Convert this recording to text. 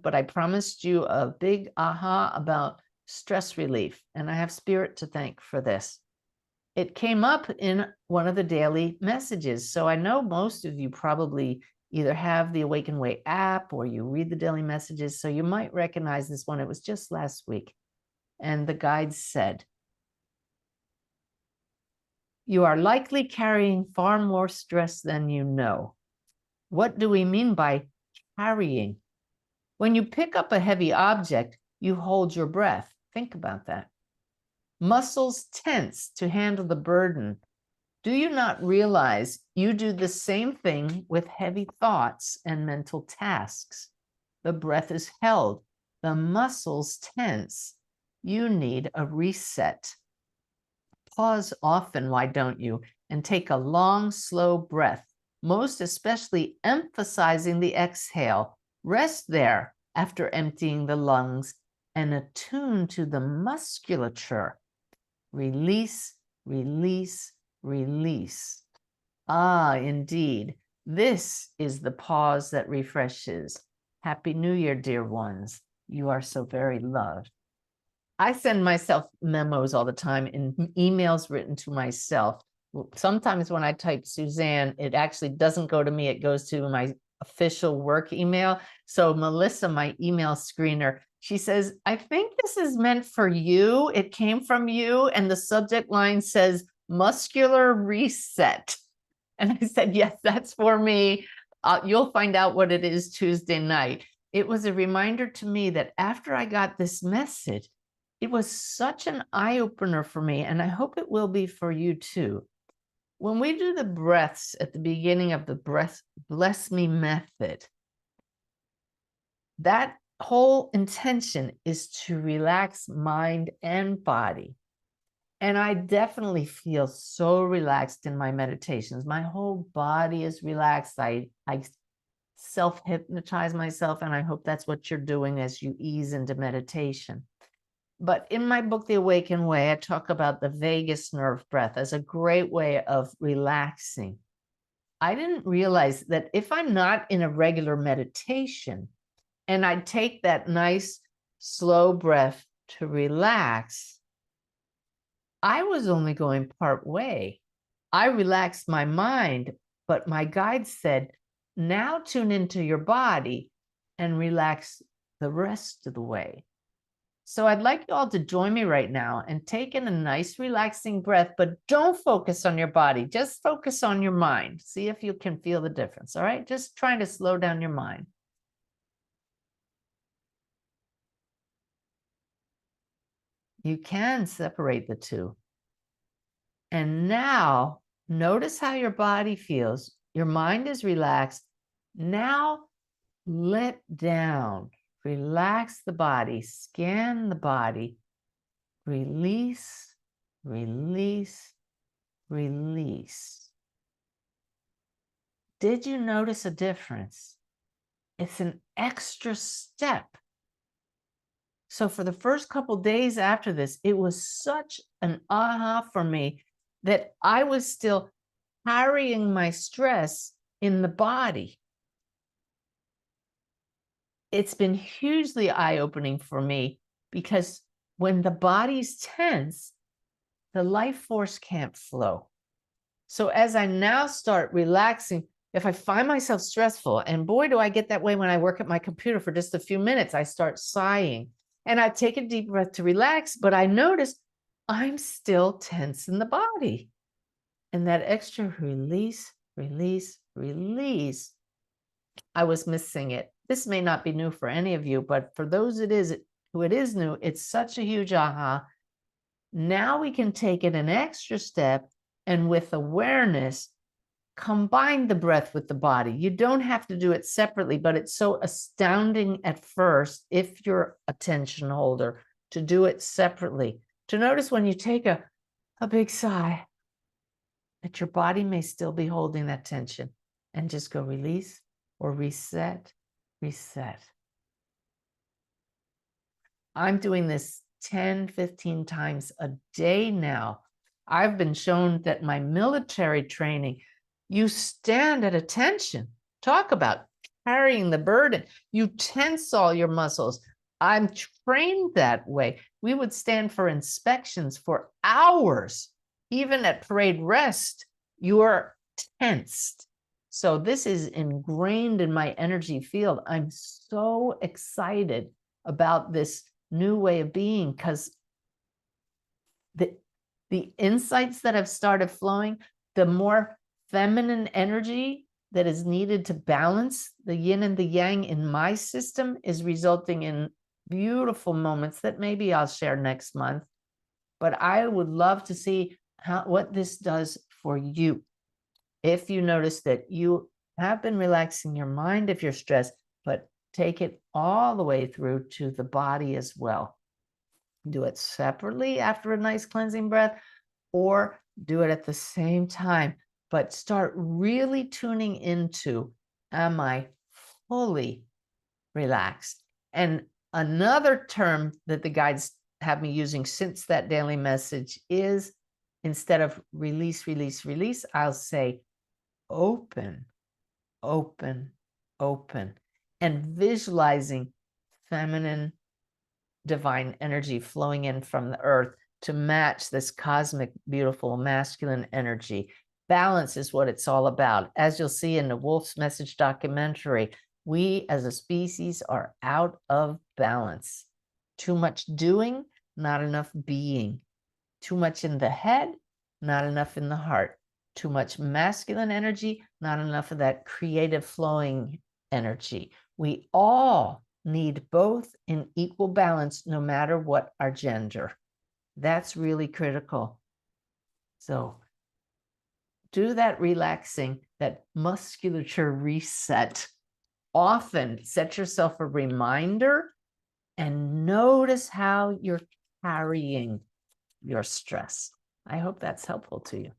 but I promised you a big aha about stress relief, and I have Spirit to thank for this. It came up in one of the daily messages. So I know most of you probably either have the Awaken Way app or you read the daily messages. So you might recognize this one. It was just last week. And the guide said, you are likely carrying far more stress than you know. What do we mean by carrying? When you pick up a heavy object, you hold your breath. Think about that. Muscles tense to handle the burden. Do you not realize you do the same thing with heavy thoughts and mental tasks? The breath is held, the muscles tense. You need a reset. Pause often, why don't you? And take a long, slow breath, most especially emphasizing the exhale. Rest there after emptying the lungs and attune to the musculature. Release, release, release. Ah, indeed. This is the pause that refreshes. Happy New Year, dear ones. You are so very loved. I send myself memos all the time in emails written to myself. Sometimes when I type Suzanne, it actually doesn't go to me. It goes to my official work email. So Melissa, my email screener, she says, I think this is meant for you. It came from you. And the subject line says, muscular reset. And I said, yes, that's for me. You'll find out what it is Tuesday night. It was a reminder to me that after I got this message, it was such an eye-opener for me, and I hope it will be for you too. When we do the breaths at the beginning of the breath, bless me method, that whole intention is to relax mind and body. And I definitely feel so relaxed in my meditations. My whole body is relaxed. I self-hypnotize myself, and I hope that's what you're doing as you ease into meditation. But in my book, The Awaken Way, I talk about the vagus nerve breath as a great way of relaxing. I didn't realize that if I'm not in a regular meditation and I take that nice, slow breath to relax, I was only going part way. I relaxed my mind, but my guide said, now tune into your body and relax the rest of the way. So I'd like you all to join me right now and take in a nice relaxing breath, but don't focus on your body. Just focus on your mind. See if you can feel the difference, all right? Just trying to slow down your mind. You can separate the two. And now notice how your body feels. Your mind is relaxed. Now let down. Relax the body, scan the body, release, release, release. Did you notice a difference? It's an extra step. So for the first couple days after this, it was such an aha for me that I was still carrying my stress in the body. It's been hugely eye-opening for me because when the body's tense, the life force can't flow. So as I now start relaxing, if I find myself stressful, and boy, do I get that way when I work at my computer for just a few minutes, I start sighing and I take a deep breath to relax, but I notice I'm still tense in the body. And that extra release, release, release, I was missing it. This may not be new for any of you, but for those who it is new, it's such a huge aha. Now we can take it an extra step and with awareness, combine the breath with the body. You don't have to do it separately, but it's so astounding at first, if you're a attention holder, to do it separately. To notice when you take a big sigh, that your body may still be holding that tension, and just go release or reset, reset. I'm doing this 10, 15 times a day now. I've been shown that my military training, you stand at attention. Talk about carrying the burden. You tense all your muscles. I'm trained that way. We would stand for inspections for hours. Even at parade rest, you're tensed. So this is ingrained in my energy field. I'm so excited about this new way of being because the insights that have started flowing, the more feminine energy that is needed to balance the yin and the yang in my system is resulting in beautiful moments that maybe I'll share next month. But I would love to see what this does for you. If you notice that you have been relaxing your mind if you're stressed, but take it all the way through to the body as well. Do it separately after a nice cleansing breath, or do it at the same time, but start really tuning into, am I fully relaxed? And another term that the guides have me using since that daily message is, instead of release, release, release, I'll say open, open, open, and visualizing feminine divine energy flowing in from the earth to match this cosmic, beautiful masculine energy. Balance is what it's all about. As you'll see in the Wolf's Message documentary, we as a species are out of balance. Too much doing, not enough being. Too much in the head, not enough in the heart. Too much masculine energy, not enough of that creative flowing energy. We all need both in equal balance, no matter what our gender. That's really critical. So do that relaxing, that musculature reset. Often set yourself a reminder and notice how you're carrying your stress. I hope that's helpful to you.